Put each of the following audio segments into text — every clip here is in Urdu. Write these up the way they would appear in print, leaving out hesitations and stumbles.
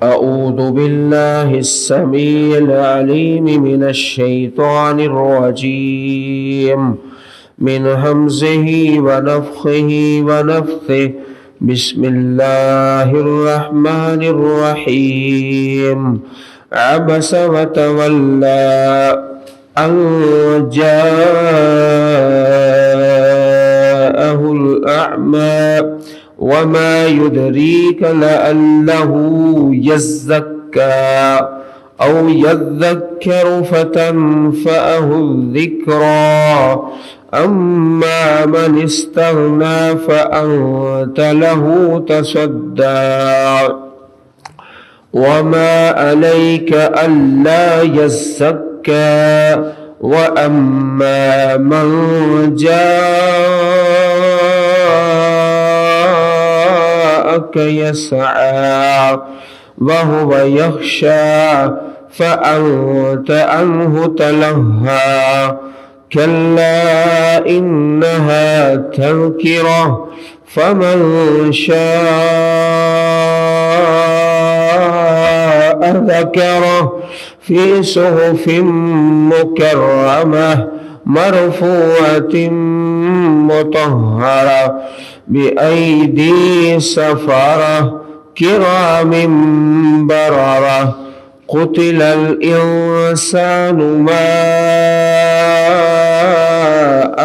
أعوذ بالله السميع العليم من الشيطان الرجيم من همزه ونفخه ونفثه. بسم الله الرحمن الرحيم. عبس وتولى أن جاءه الأعمى وما يدريك لعله يزكى أو يذكر فتنفعه الذكرى. أما من استغنى فأنت له تصدى وما عليك ألا يزكى. وأما من جاءك يسعى وهو يخشى فأنت عنه تلهى. كلا إنها تذكرة فمن شاء ذكره في صحف مكرمة مرفوعة مطهرة بأيدي سفرة كرام بررة. قتل الإنسان ما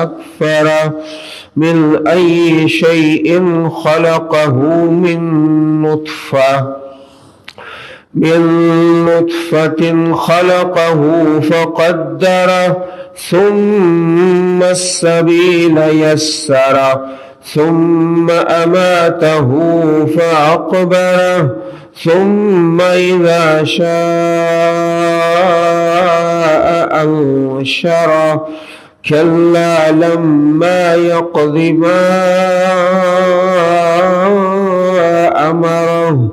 أكفره من أي شيء خلقه من نطفة خلقه فقدره ثم السبيل يسره ثم أماته فأقبره ثم إذا شاء أنشره. كلا لما يقض ما أمره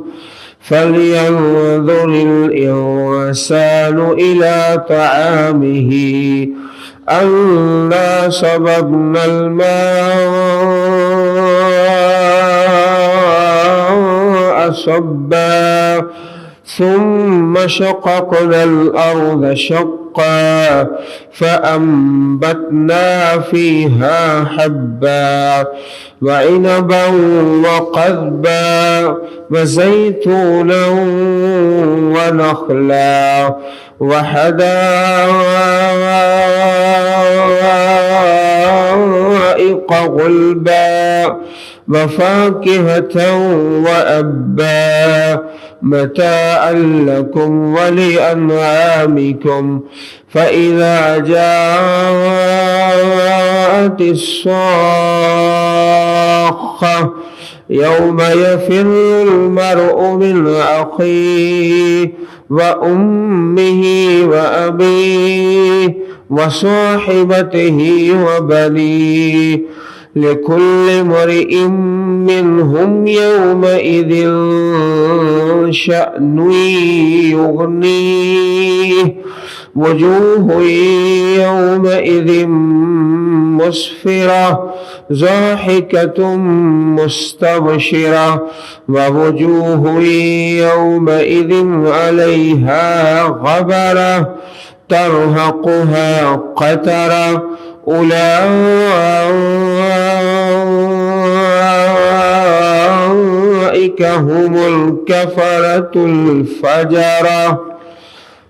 فلينظر الإنسان إلى طعامه أنا صببنا الماء صبا ثم شققنا الأرض شقا فأنبتنا فيها حبا وعنبا وقضبا وزيتونا ونخلا وحدائق غلبا وفاكهة وأبا متاعا لكم ولأنعامكم. فإذا جاءت الصاخة يوم يفر المرء من أخيه وأمه وأبيه وصاحبته وبنيه لكل امرئ منهم يومئذ شأن يغنيه. وجوه يومئذ مسفرة ضاحكة مستبشرة ووجوه يومئذ عليها غبرة ترهقها قترة أولئك هم الكفرة الفجرة।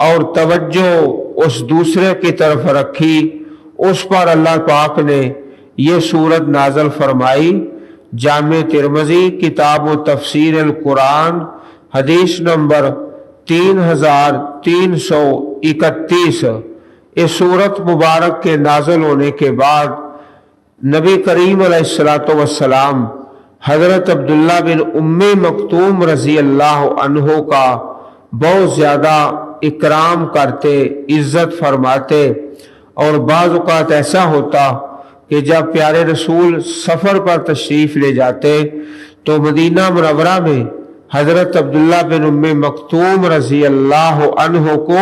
اور توجہ اس دوسرے کی طرف رکھی، اس پر اللہ پاک نے یہ سورت نازل فرمائی۔ جامع ترمذی کتاب و تفسیر القرآن حدیث نمبر 3331۔ اس سورت مبارک کے نازل ہونے کے بعد نبی کریم علیہ السلام حضرت عبداللہ بن ام مکتوم رضی اللہ عنہ کا بہت زیادہ اکرام کرتے، عزت فرماتے، اور بعض اوقات ایسا ہوتا کہ جب پیارے رسول سفر پر تشریف لے جاتے تو مدینہ منورہ میں حضرت عبداللہ بن ام مکتوم رضی اللہ عنہ کو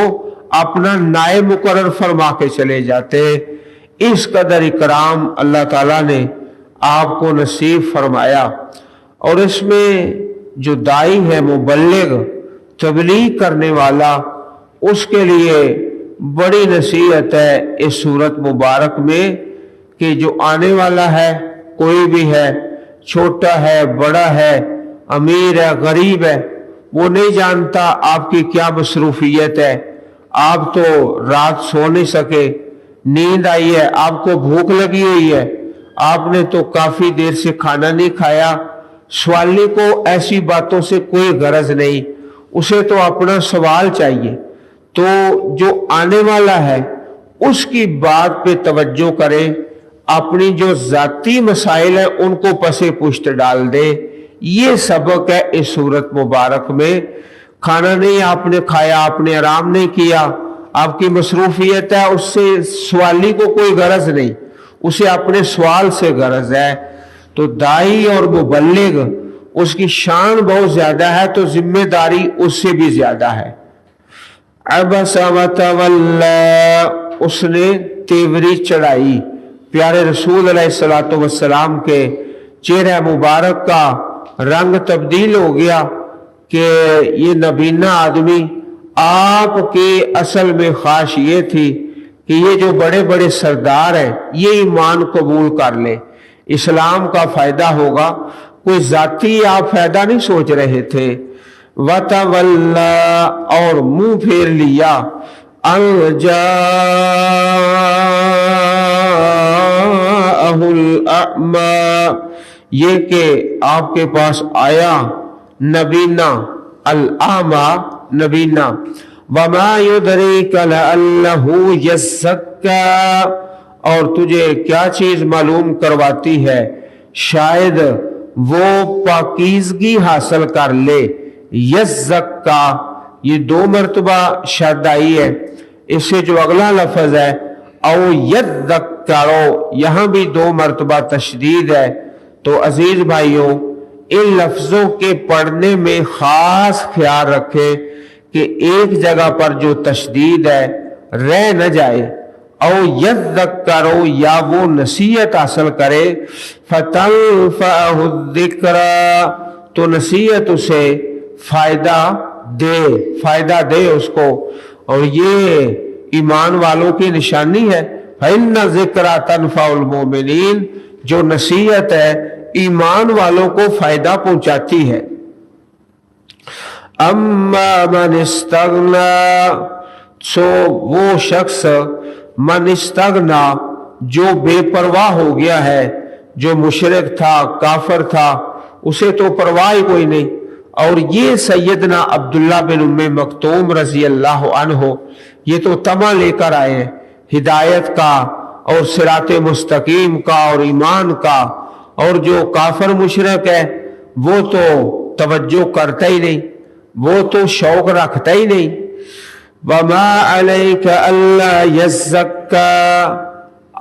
اپنا نائب مقرر فرما کے چلے جاتے۔ اس قدر اکرام اللہ تعالیٰ نے آپ کو نصیب فرمایا۔ اور اس میں جو دائی ہے، مبلغ، تبلیغ کرنے والا، اس کے لیے بڑی نصیحت ہے اس سورت مبارک میں کہ جو آنے والا ہے، کوئی بھی ہے، چھوٹا ہے، بڑا ہے، امیر ہے، غریب ہے، وہ نہیں جانتا آپ کی کیا مصروفیت ہے۔ آپ تو رات سو نہیں سکے، نیند آئی ہے، آپ کو بھوک لگی ہوئی ہے، آپ نے تو کافی دیر سے کھانا نہیں کھایا۔ سوالی کو ایسی باتوں سے کوئی غرض نہیں، اسے تو اپنا سوال چاہیے۔ تو جو آنے والا ہے اس کی بات پہ توجہ کرے، اپنی جو ذاتی مسائل ہیں ان کو پسے پشت ڈال دے۔ یہ سبق ہے اس سورت مبارک میں۔ کھانا نہیں آپ نے کھایا، آپ نے آرام نہیں کیا، آپ کی مصروفیت ہے، اس سے سوالی کو کوئی غرض نہیں، اسے اپنے سوال سے غرض ہے۔ تو دائی اور مبلغ، اس کی شان بہت زیادہ ہے تو ذمہ داری اس سے بھی زیادہ ہے۔ عبس وتولی، اس نے تیوری چڑھائی۔ پیارے رسول علیہ السلام کے چہرہ مبارک کا رنگ تبدیل ہو گیا کہ یہ نبینا آدمی، آپ کی اصل میں خواہش یہ تھی کہ یہ جو بڑے بڑے سردار ہیں یہ ایمان قبول کر لے، اسلام کا فائدہ ہوگا، کوئی ذاتی آپ فائدہ نہیں سوچ رہے تھے۔ وَتَوَلَّا، اور منہ پھیر لیا، أَن جَاءَهُ الْأَعْمَى، یہ کہ آپ کے پاس آیا نبینا، الأعمى نبینا۔ وَمَا يُدْرِيكَ لَعَلَّهُ يَزَّكَّىٰ، اور تجھے کیا چیز معلوم کرواتی ہے شاید وہ پاکیزگی حاصل کر لے۔ یزکا، یہ 2 مرتبہ شد آئی ہے، اس سے جو اگلا لفظ ہے او یذکرو، یہاں بھی 2 مرتبہ تشدید ہے۔ تو عزیز بھائیوں، ان لفظوں کے پڑھنے میں خاص خیال رکھے کہ ایک جگہ پر جو تشدید ہے رہ نہ جائے۔ او یذکرو، یا وہ نصیحت حاصل کرے، فتنفعہ الذکرى، تو نصیحت اسے فائدہ دے اس کو۔ اور یہ ایمان والوں کی نشانی ہے، فإن الذکرى تنفع المؤمنین، جو نصیحت ہے ایمان والوں کو فائدہ پہنچاتی ہے۔ اما من استغنا، سو وہ شخص، من استغنا، جو بے پرواہ ہو گیا ہے، جو مشرک تھا، کافر تھا، اسے تو پرواہ ہی کوئی نہیں۔ اور یہ سیدنا عبداللہ بن ام مکتوم رضی اللہ عنہ، یہ تو طمع لے کر آئے ہیں ہدایت کا اور صراط مستقیم کا اور ایمان کا، اور جو کافر مشرک ہے وہ تو توجہ کرتا ہی نہیں، وہ تو شوق رکھتا ہی نہیں۔ وَمَا عَلَيْكَ أَلَّا يَزَّكَّىٰ،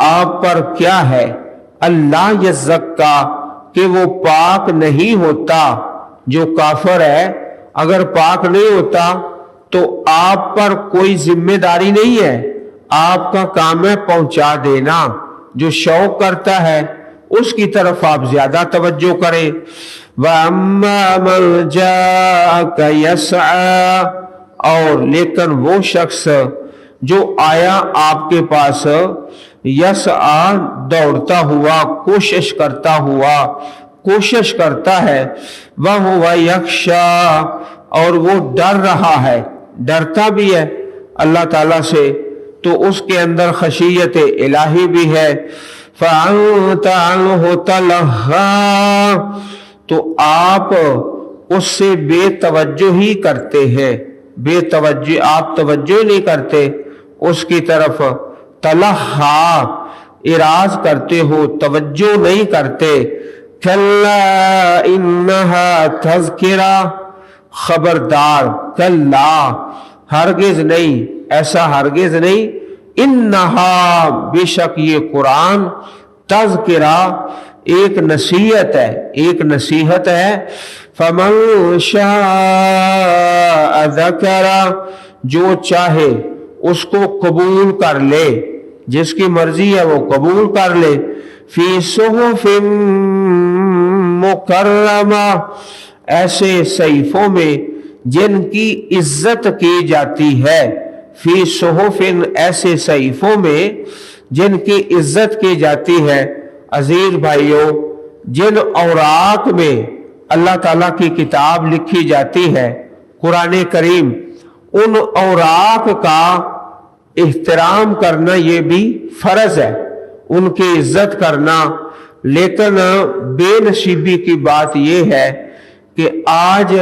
آپ پر کیا ہے، اللہ یزکا، کہ وہ پاک نہیں ہوتا۔ جو کافر ہے اگر پاک نہیں ہوتا تو آپ پر کوئی ذمہ داری نہیں ہے، آپ کا کام ہے پہنچا دینا۔ جو شوق کرتا ہے اس کی طرف آپ زیادہ توجہ کریں۔ وَأَمَّا مَنْ جَاءَكَ يَسْعَىٰ، اور لیکن وہ شخص جو آیا آپ کے پاس، یسعیٰ، دوڑتا ہوا، کوشش کرتا ہے، وَهُوَ يَخْشَىٰ، اور وہ ڈر رہا ہے، ڈرتا بھی ہے۔ اللہ تعالیٰ سے تو اس کے اندر خشیت الہی بھی ہے۔ فَأَنْتَ عَنْهُ تَلَهَّا، تو آپ اس سے بے توجہ ہی کرتے ہیں، بے توجہ، آپ توجہ نہیں کرتے اس کی طرف، تلہا اراض کرتے ہو، توجہ نہیں کرتے۔ کلا انہا تذکرہ، خبردار، کلا ہرگز نہیں، ایسا ہرگز نہیں، انہا بے شک یہ قرآن، تذکرہ ایک نصیحت ہے، ایک نصیحت ہے۔ فمن شاء ذکر، جو چاہے اس کو قبول کر لے، جس کی مرضی ہے وہ قبول کر لے۔ فی صحف مکرمہ، ایسے صحیفوں میں جن کی عزت کی جاتی ہے، فی صحف، ایسے صحیفوں میں جن کی عزت کی جاتی ہے۔ عزیز بھائیوں، جن اوراق میں اللہ تعالیٰ کی کتاب لکھی جاتی ہے، قرآن کریم، ان اوراق کا احترام کرنا یہ بھی فرض ہے، ان کی عزت کرنا۔ لیکن بے نصیبی کی بات یہ ہے کہ آج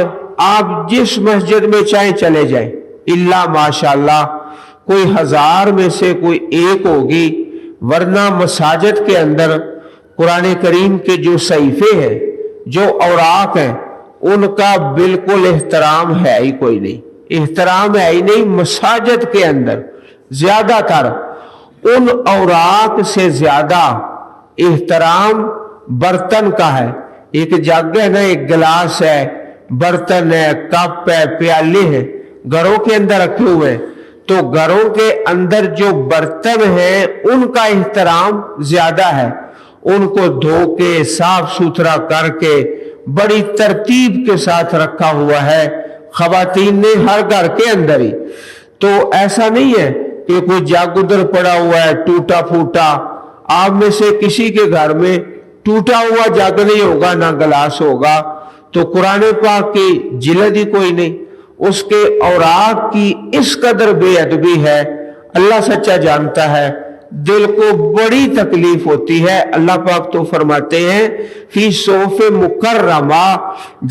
آپ جس مسجد میں چاہے چلے جائیں، الا ماشاءاللہ کوئی 1000 میں سے کوئی ایک ہوگی، ورنہ مساجد کے اندر قرآن کریم کے جو صحیفے ہیں، جو اوراق ہیں، ان کا بالکل احترام ہے ہی کوئی نہیں، احترام ہے ہی نہیں۔ مساجد کے اندر زیادہ تر ان اوراق سے زیادہ احترام برتن کا ہے۔ ایک جگ ہے نا، ایک گلاس ہے، برتن ہے، کپ ہے، پیالے ہیں، گھروں کے اندر رکھے ہوئے ہیں، تو گھروں کے اندر جو برتن ہیں ان کا احترام زیادہ ہے، ان کو دھو کے صاف ستھرا کر کے بڑی ترتیب کے ساتھ رکھا ہوا ہے خواتین نے ہر گھر کے اندر ہی۔ تو ایسا نہیں ہے کہ کوئی جگ ادھر پڑا ہوا ہے ٹوٹا پھوٹا، آپ میں سے کسی کے گھر میں ٹوٹا ہوا جگ نہیں ہوگا، نہ گلاس ہوگا، تو قرآن پاک کی جلد ہی کوئی نہیں، اس کے اوراق کی اس قدر بے ادبی ہے، اللہ سچا جانتا ہے، دل کو بڑی تکلیف ہوتی ہے۔ اللہ پاک تو فرماتے ہیں فی صحف مکرمہ،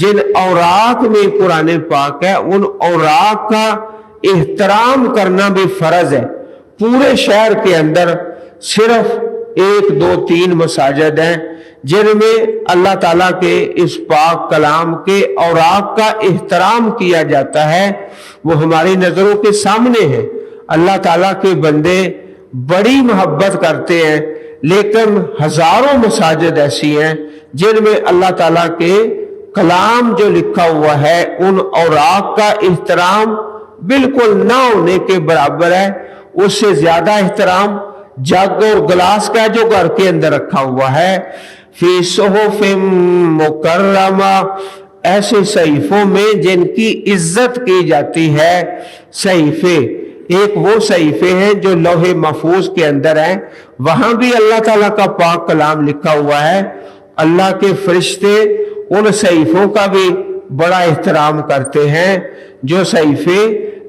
جن اوراق میں قرآن پاک ہے ان اوراق کا احترام کرنا بھی فرض ہے۔ پورے شہر کے اندر صرف 1 2 3 مساجد ہیں جن میں اللہ تعالیٰ کے اس پاک کلام کے اوراق کا احترام کیا جاتا ہے، وہ ہماری نظروں کے سامنے ہے۔ اللہ تعالیٰ کے بندے بڑی محبت کرتے ہیں، لیکن ہزاروں مساجد ایسی ہیں جن میں اللہ تعالیٰ کے کلام جو لکھا ہوا ہے ان اوراق کا احترام بالکل نہ ہونے کے برابر ہے۔ اس سے زیادہ احترام جگ اور گلاس کا جو گھر کے اندر رکھا ہوا ہے۔ فی صحف مکرمہ، ایسے صحیفوں میں جن کی عزت کی جاتی ہے۔ صحیفے، ایک وہ صحیفے ہیں جو لوح محفوظ کے اندر ہیں، وہاں بھی اللہ تعالیٰ کا پاک کلام لکھا ہوا ہے۔ اللہ کے فرشتے ان صحیفوں کا بھی بڑا احترام کرتے ہیں، جو صحیفے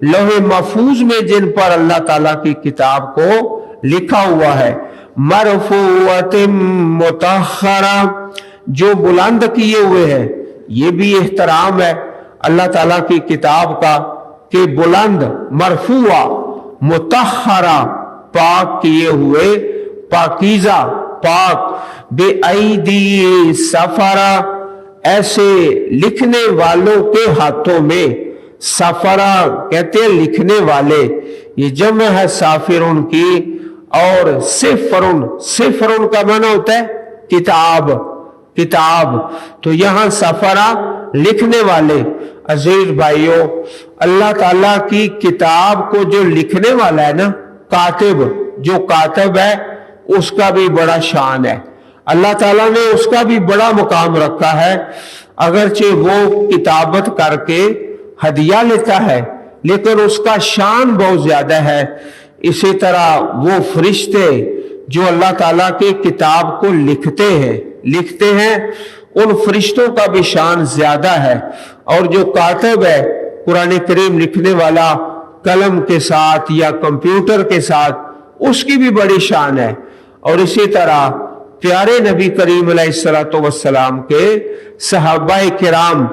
لوح محفوظ میں جن پر اللہ تعالیٰ کی کتاب کو لکھا ہوا ہے۔ مرفوعۃ مطہرہ، جو بلند کیے ہوئے ہیں، یہ بھی احترام ہے اللہ تعالیٰ کی کتاب کا کہ بلند، مرفوع، مطہرہ، پاک کیے ہوئے، پاکیزہ، پاک، بے ایدی سفرہ، ایسے لکھنے والوں کے ہاتھوں میں۔ سفرہ کہتے ہیں لکھنے والے، یہ جمع ہے سافرون کی، اور صفرون، صفرون کا معنی ہوتا ہے کتاب، کتاب، تو یہاں سفرہ لکھنے والے۔ عزیز بھائیوں، اللہ تعالیٰ کی کتاب کو جو لکھنے والا ہے نا، کاتب، جو کاتب ہے، اس کا بھی بڑا شان ہے، اللہ تعالیٰ نے اس کا بھی بڑا مقام رکھا ہے۔ اگرچہ وہ کتابت کر کے ہدیہ لیتا ہے لیکن اس کا شان بہت زیادہ ہے۔ اسی طرح وہ فرشتے جو اللہ تعالیٰ کی کتاب کو لکھتے ہیں ان فرشتوں کا بھی شان زیادہ ہے۔ اور جو کاتب ہے، قرآن کریم لکھنے والا، قلم کے ساتھ یا کمپیوٹر کے ساتھ، اس کی بھی بڑی شان ہے۔ اور اسی طرح پیارے نبی کریم علیہ الصلوۃ والسلام کے صحابہ کرام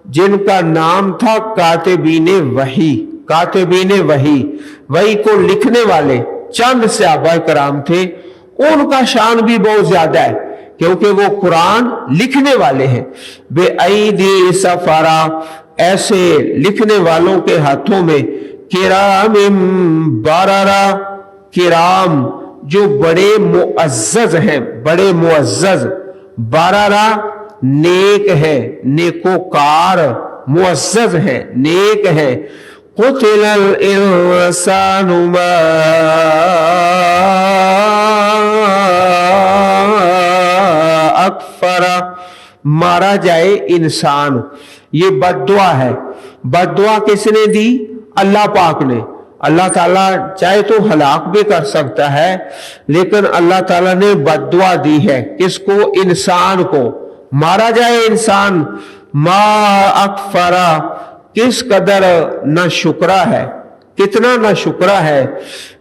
جن کا نام تھا کاتبین وحی، کاتبین وحی، وحی کو لکھنے والے چند صحابہ کرام تھے، ان کا شان بھی بہت زیادہ ہے کیونکہ وہ قرآن لکھنے والے ہیں۔ بے ایدی سفارہ، ایسے لکھنے والوں کے ہاتھوں میں، کرام بارارا، کرام جو بڑے معزز ہیں، بڑے معزز، بارارا نیک ہے، نیکوکار، معزز ہے، نیک ہے۔ قتل الانسان ما اکفر، مارا جائے انسان، یہ بد دعا ہے۔ بد دعا کس نے دی؟ اللہ پاک نے۔ اللہ تعالیٰ چاہے تو ہلاک بھی کر سکتا ہے، لیکن اللہ تعالیٰ نے بد دعا دی ہے کس کو؟ انسان کو، مارا جائے انسان۔ ما اکفرا، کس قدر نہ شکرا ہے، کتنا نہ شکرا ہے۔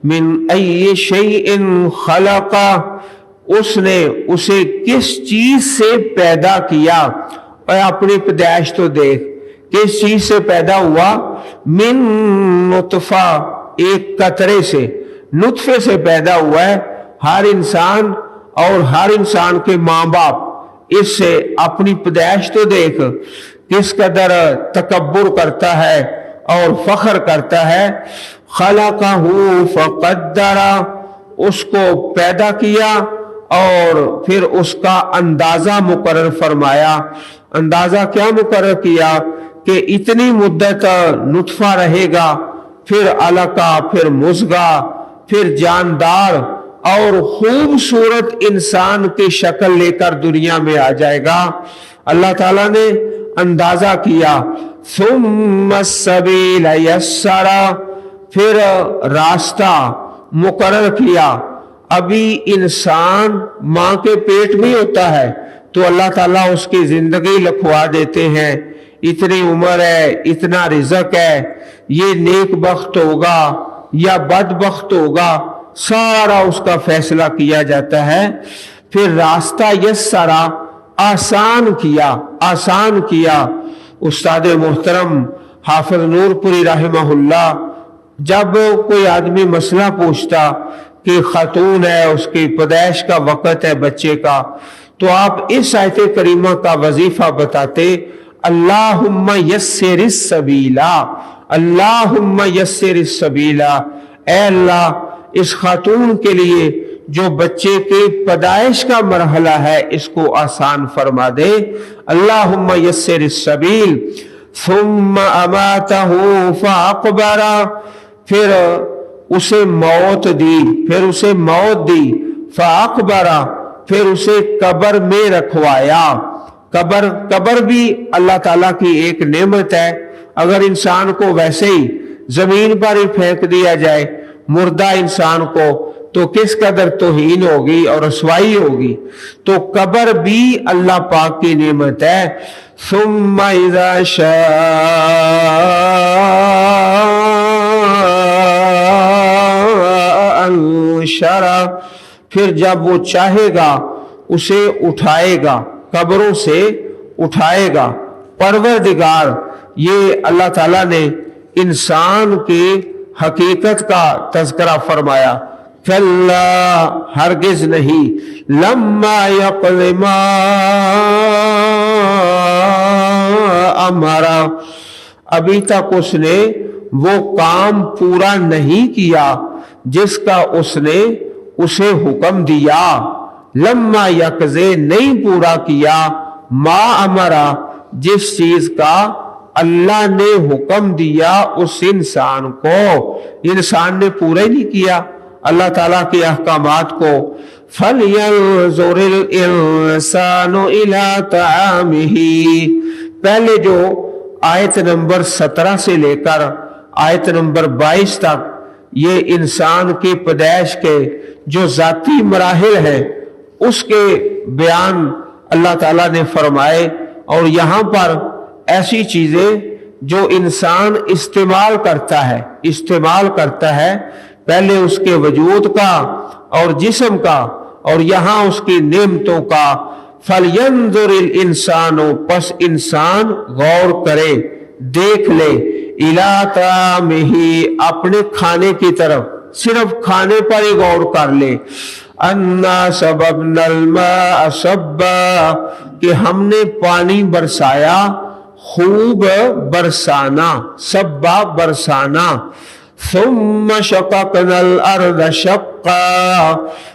من ای شیء خلقا، اس نے اسے کس چیز سے پیدا کیا۔ اور اپنی پیدائش تو دیکھ، کس چیز سے پیدا ہوا؟ من نطفہ، ایک قطرے سے، نطفے سے پیدا ہوا ہے۔ ہر انسان اور ہر انسان کے ماں باپ، اس سے اپنی پیدائش تو دیکھ، کس قدر تکبر کرتا ہے اور فخر کرتا ہے۔ خلقہ فقدر، اس کو پیدا کیا اور پھر اس کا اندازہ مقرر فرمایا۔ اندازہ کیا مقرر کیا؟ کہ اتنی مدت نطفہ رہے گا، پھر علقہ، پھر مضغہ، پھر جاندار اور خوبصورت انسان کی شکل لے کر دنیا میں آ جائے گا۔ اللہ تعالیٰ نے اندازہ کیا۔ ثم السبیل یسرا، پھر راستہ مقرر کیا۔ ابھی انسان ماں کے پیٹ میں ہوتا ہے تو اللہ تعالیٰ اس کی زندگی لکھوا دیتے ہیں، اتنی عمر ہے، اتنا رزق ہے، یہ نیک بخت ہوگا یا بد بخت ہوگا، سارا اس کا فیصلہ کیا جاتا ہے۔ پھر راستہ یسرا، آسان کیا، آسان کیا۔ استاد محترم حافظ نور پوری رحمہ اللہ جب کوئی آدمی مسئلہ پوچھتا کہ خاتون ہے، اس کی پیدائش کا وقت ہے بچے کا، تو آپ اس آیت کریمہ کا وظیفہ بتاتے، اللہم یسر السبیلا، اللہم یسر السبیلا، اے اللہ اس خاتون کے لیے جو بچے کے پیدائش کا مرحلہ ہے اس کو آسان فرما دے۔ اللہم یسر السبیل۔ ثم اماتہ فاقبر، پھر اسے موت دی، پھر اسے موت دی۔ فاقبر، پھر اسے قبر میں رکھوایا۔ قبر بھی اللہ تعالیٰ کی ایک نعمت ہے۔ اگر انسان کو ویسے ہی زمین پر ہی پھینک دیا جائے مردہ انسان کو تو کس قدر توہین ہوگی اور رسوائی ہوگی، تو قبر بھی اللہ پاک کی نعمت ہے۔ ثم اذا شاء انشر، پھر جب وہ چاہے گا اسے اٹھائے گا، قبروں سے اٹھائے گا۔ پروردگار، یہ اللہ تعالیٰ نے انسان کی حقیقت کا تذکرہ فرمایا۔ کلا، ہرگز نہیں، لما یقض ما امرا، ابھی تک اس نے وہ کام پورا نہیں کیا جس کا اس نے اسے حکم دیا۔ لما یقض، نہیں پورا کیا، ما امرا، جس چیز کا اللہ نے حکم دیا اس انسان کو، انسان نے پورا ہی نہیں کیا اللہ تعالیٰ کے احکامات کو۔ فَلْيَنظُرِ الْإِنسَانُ إِلَىٰ طَعَامِهِ، پہلے جو آیت نمبر 17 سے لے کر آیت نمبر 22 تک یہ انسان کی پیدائش کے جو ذاتی مراحل ہیں اس کے بیان اللہ تعالیٰ نے فرمائے، اور یہاں پر ایسی چیزیں جو انسان استعمال کرتا ہے پہلے اس کے وجود کا اور جسم کا اور یہاں اس کی نعمتوں کا، فَلْيَنْظُرِ الْإِنسَانُ پس انسان غور کرے، دیکھ لے، إِلَىٰ طَعَامِهِ اپنے کھانے کی طرف، صرف کھانے پر ہی غور کر لے، أَنَّا صَبَبْنَا الْمَاءَ صَبًّا کہ ہم نے پانی برسایا، خوب برسانا، صبا برسانا، ثم شققنا الارض شقا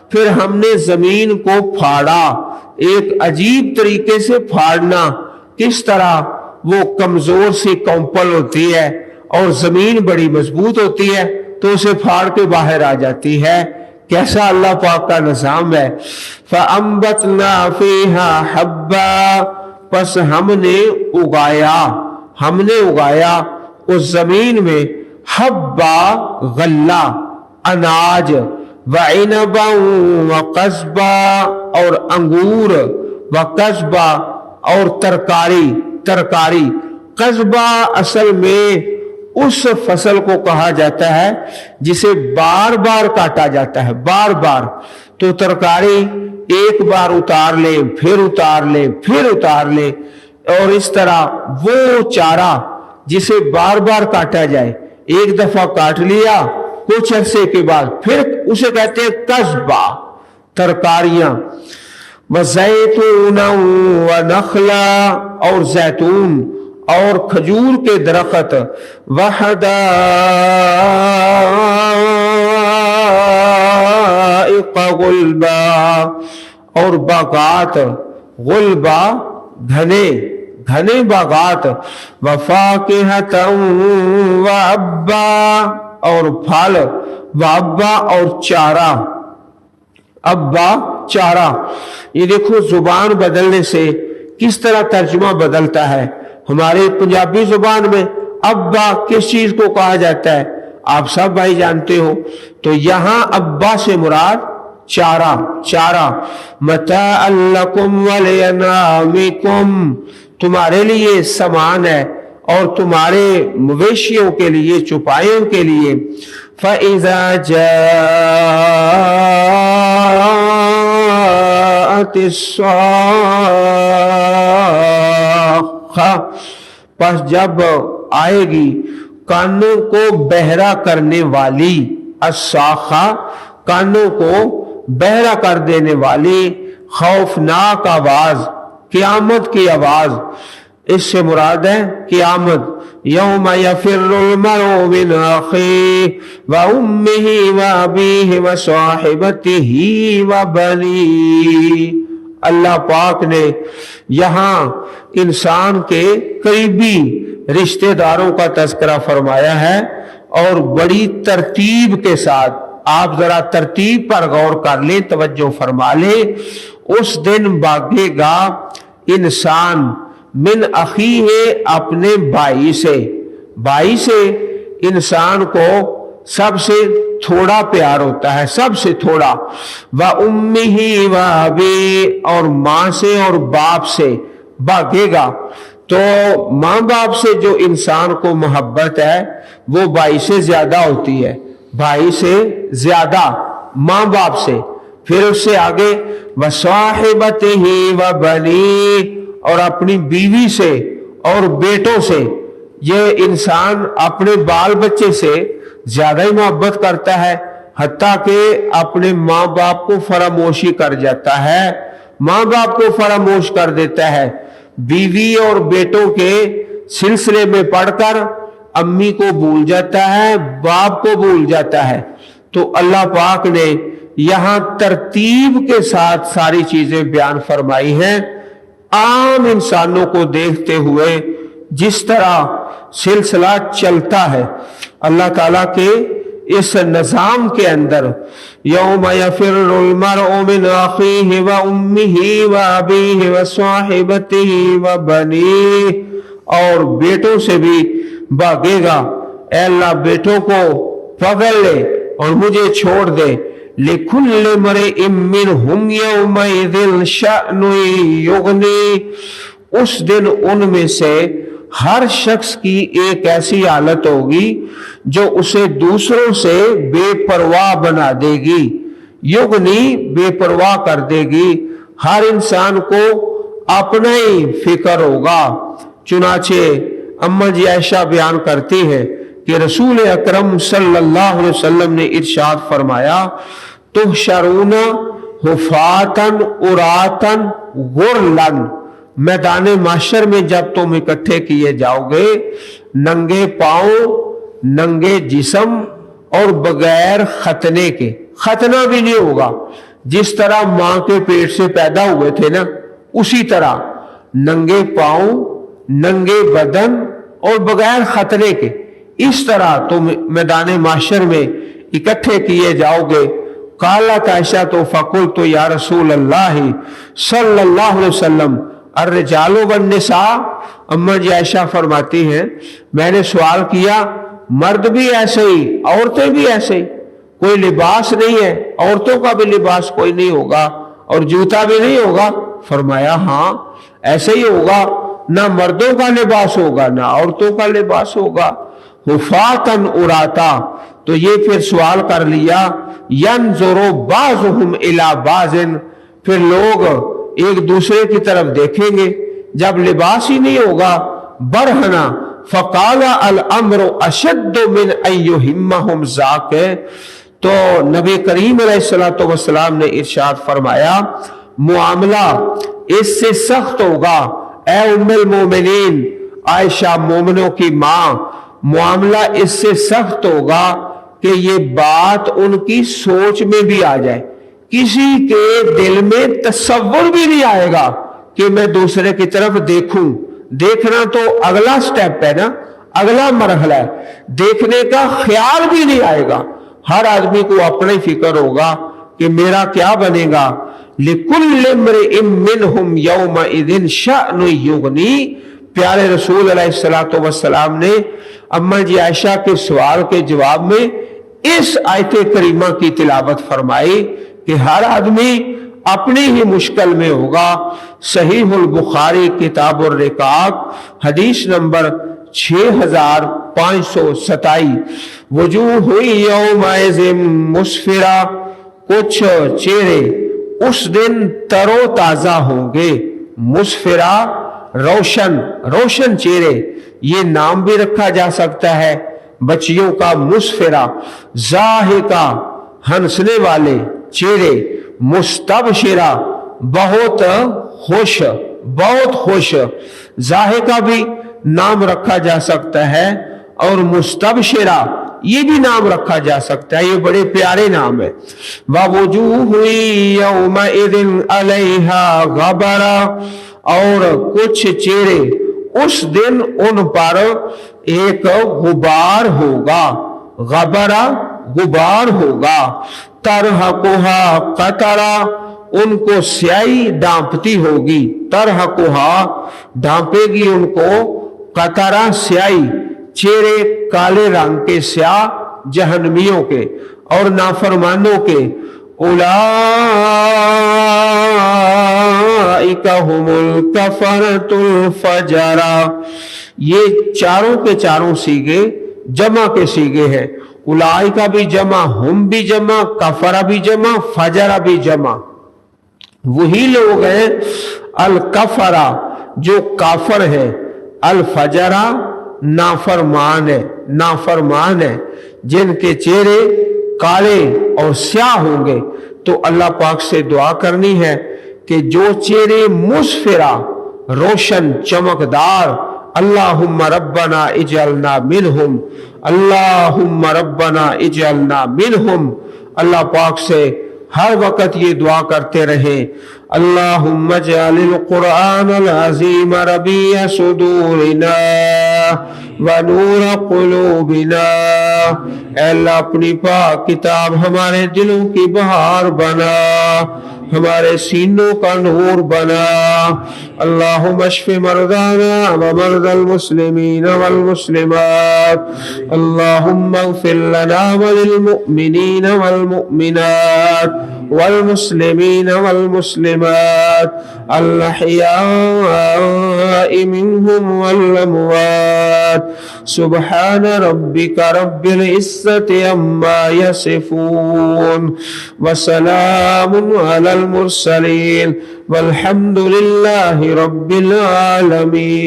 پھر ہم نے زمین کو پھاڑا، ایک عجیب طریقے سے پھاڑنا، کس طرح وہ کمزور سی کمپل ہوتی ہے اور زمین بڑی مضبوط ہوتی ہے تو اسے پھاڑ کے باہر آ جاتی ہے، کیسا اللہ پاک کا نظام ہے۔ فَأَنبَتْنَا فِيهَا حَبًّا پس ہم نے اگایا اس زمین میں، حبا غلہ، اناج، وعنبا وقضبا اور انگور، وقضبا اور ترکاری۔ قضبہ اصل میں اس فصل کو کہا جاتا ہے جسے بار بار کاٹا جاتا ہے، بار بار، تو ترکاری ایک بار اتار لیں پھر اتار لیں اور اس طرح وہ چارہ جسے بار بار کاٹا جائے، ایک دفعہ کاٹ لیا کچھ عرصے کے بعد پھر اسے کہتے ہیں قضبہ، ترکاریاں، وَزَيْتُونًا وَنَخْلًا اور زیتون اور کھجور کے درخت، وَحَدَائِقَ غُلْبًا اور باغات، غلبا گھنے باغات، وَفَاكِهَةً وَأَبًّا اور پھل، وَأَبًّا اور چارہ، ابا چارہ۔ یہ دیکھو زبان بدلنے سے کس طرح ترجمہ بدلتا ہے۔ ہمارے پنجابی زبان میں ابا کس چیز کو کہا جاتا ہے آپ سب بھائی جانتے ہو، تو یہاں ابا سے مراد چارہ، متاعا لکم ولانعامکم تمہارے لیے سامان ہے اور تمہارے مویشیوں کے لیے، چوپایوں کے لیے۔ فَإِذَا جَاءَتِ الصَّاخَّةُ پس جب آئے گی کانوں کو بہرا کرنے والی، الصاخہ کانوں کو بہرا کر دینے والی، خوفناک آواز، قیامت کی آواز، اس سے مراد ہے قیامت۔ یوم یفر المرء من اخیہ وامہ وابیہ وصاحبتہ وبنیہ۔ اللہ پاک نے یہاں انسان کے قریبی رشتہ داروں کا تذکرہ فرمایا ہے اور بڑی ترتیب کے ساتھ، آپ ذرا ترتیب پر غور کر لیں، توجہ فرما لیں۔ اس دن بھاگے گا انسان من اخیہ اپنے بھائی سے انسان کو سب سے تھوڑا پیار ہوتا ہے، سب سے تھوڑا، وَأُمِّهِ وَأَبِيهِ اور ماں سے اور باپ سے بھاگے گا۔ تو ماں باپ سے جو انسان کو محبت ہے وہ بھائی سے زیادہ ہوتی ہے، بھائی سے زیادہ ماں باپ سے، پھر اس سے آگے وَصَاحِبَتِهِ وَبَنِيهِ اور اپنی بیوی سے اور بیٹوں سے۔ یہ انسان اپنے بال بچے سے زیادہ ہی محبت کرتا ہے، حتیٰ کہ اپنے ماں باپ کو فراموشی کر جاتا ہے، ماں باپ کو فراموش کر دیتا ہے، بیوی اور بیٹوں کے سلسلے میں پڑھ کر امی کو بھول جاتا ہے، باپ کو بھول جاتا ہے۔ تو اللہ پاک نے یہاں ترتیب کے ساتھ ساری چیزیں بیان فرمائی ہیں، عام انسانوں کو دیکھتے ہوئے جس طرح سلسلہ چلتا ہے اللہ تعالیٰ کے اس نظام کے اندر، یوم یفر المرء من اخیہ وامہ وابیہ وصاحبتہ وبنیہ اور بیٹوں سے بھی بھاگے گا، اے اللہ بیٹوں کو پکڑ لے اور مجھے چھوڑ دے۔ لِكُلِّ امْرِئٍ مِّنْهُمْ يَوْمَئِذٍ شَأْنٌ يُغْنِيهِ اس دن ان میں سے ہر شخص کی ایک ایسی حالت ہوگی جو اسے دوسروں سے بے پرواہ بنا دے گی، یغنی بے پرواہ کر دے گی، ہر انسان کو اپنا ہی فکر ہوگا۔ چنانچہ اما جی عائشہ بیان کرتی ہے کہ رسول اکرم صلی اللہ علیہ وسلم نے ارشاد فرمایا، تحشرون حفاتن عراتن غرلن، میدان محشر میں جب تم اکٹھے کیے جاؤ گے ننگے پاؤں، ننگے جسم اور بغیر ختنے کے، ختنہ بھی نہیں ہوگا، جس طرح ماں کے پیٹ سے پیدا ہوئے تھے نا اسی طرح ننگے پاؤں، ننگے بدن اور بغیر ختنے کے، اس طرح تم میدان محشر میں اکٹھے کیے جاؤ گے۔ قالت عائشہ تو فقلت یا رسول اللہ صلی اللہ علیہ وسلم الرجال والنساء، اما جی عائشہ فرماتی ہیں میں نے سوال کیا مرد بھی ایسے ہی عورتیں بھی ایسے ہی، کوئی لباس نہیں ہے، عورتوں کا بھی لباس کوئی نہیں ہوگا اور جوتا بھی نہیں ہوگا؟ فرمایا ہاں ایسے ہی ہوگا، نہ مردوں کا لباس ہوگا نہ عورتوں کا لباس ہوگا۔ حفاتن عراتا، تو یہ پھر سوال کر لیا، ینظر بعضهم الی بعض، پھر لوگ ایک دوسرے کی طرف دیکھیں گے جب لباس ہی نہیں ہوگا۔ برہنا فقال الامر اشد من ان یہمہم ذاک، تو نبی کریم علیہ السلام نے ارشاد فرمایا معاملہ اس سے سخت ہوگا، اے ام المومنین عائشہ مومنوں کی ماں، معاملہ اس سے سخت ہوگا کہ یہ بات ان کی سوچ میں بھی آ جائے، کسی کے دل میں تصور بھی نہیں آئے گا کہ میں دوسرے کی طرف دیکھوں۔ دیکھنا تو اگلا سٹیپ ہے نا، اگلا مرحلہ ہے، دیکھنے کا خیال بھی نہیں آئے گا۔ ہر آدمی کو اپنا ہی فکر ہوگا کہ میرا کیا بنے گا۔ لِكُلِّ امْرِئٍ مِّنْهُمْ يَوْمَئِذٍ شَأْنٌ يُغْنِي، پیارے رسول علیہ السلام نے اما جی عائشہ کے سوال کے جواب میں اس آیت کریمہ کی تلاوت فرمائی کہ ہر آدمی اپنی ہی مشکل میں ہوگا۔ صحیح البخاری کتاب الرقاق حدیث نمبر 6527، وجوہ یومئذ مسفرہ، کچھ چہرے اس دن تر و تازہ ہوں گے، مسفرہ روشن، روشن چہرے، یہ نام بھی رکھا جا سکتا ہے بچیوں کا مسفرہ، ضاحکہ ہنسنے والے چہرے، مستبشرہ بہت خوش، بہت خوش، ضاحکہ بھی نام رکھا جا سکتا ہے اور مستبشرہ یہ بھی نام رکھا جا سکتا ہے، یہ بڑے پیارے نام ہے۔ وَوُجُوهٌ يَوْمَئِذٍ عَلَيْهَا غَبَرَةٌ، اور کچھ چہرے اس دن ان پر ایک غبار ہوگا، غبرہ غبار ہوگا، ترہقھا قطرہ، ان کو سیاہی ڈانپتی ہوگی، ترہقھا ڈانپے گی ان کو، قطرہ سیاہی، چہرے کالے رنگ کے سیاہ جہنمیوں کے اور نافرمانوں کے۔ اولئک هم الکفرۃ الفجرہ، یہ چاروں کے چاروں سیغے جمع کے سیغے ہیں، اولئک بھی جمع، ہم بھی جمع، کفرہ بھی جمع، فجرہ بھی جمع، وہی لوگ ہیں الکفرہ جو کافر ہے، الفجرہ نافرمان ہے، نافرمان ہے، جن کے چہرے کالے اور سیاہ ہوں گے۔ تو اللہ پاک سے دعا کرنی ہے کہ جو چہرے مسفرہ روشن چمکدار، اللہم ربنا اجعلنا منہم، اللہم ربنا اجعلنا منہم، اللہ پاک سے ہر وقت یہ دعا کرتے رہیں، اللہم اجعل القرآن العظیم ربیع صدورنا ونور قلوبنا، اے اللہ اپنی پاک کتاب ہمارے دلوں کی بہار بنا، ہمارے سینوں کا نور بنا. اللہم اشف مرضانا ومرضى المسلمین والمسلمات. اللہم اغفر لنا وللمؤمنین والمؤمنات والمسلمین والمسلمات الأحياء منهم والأموات. سبحان ربك رب العزة عما يصفون وسلام على المرسلين والحمد لله رب العالمين.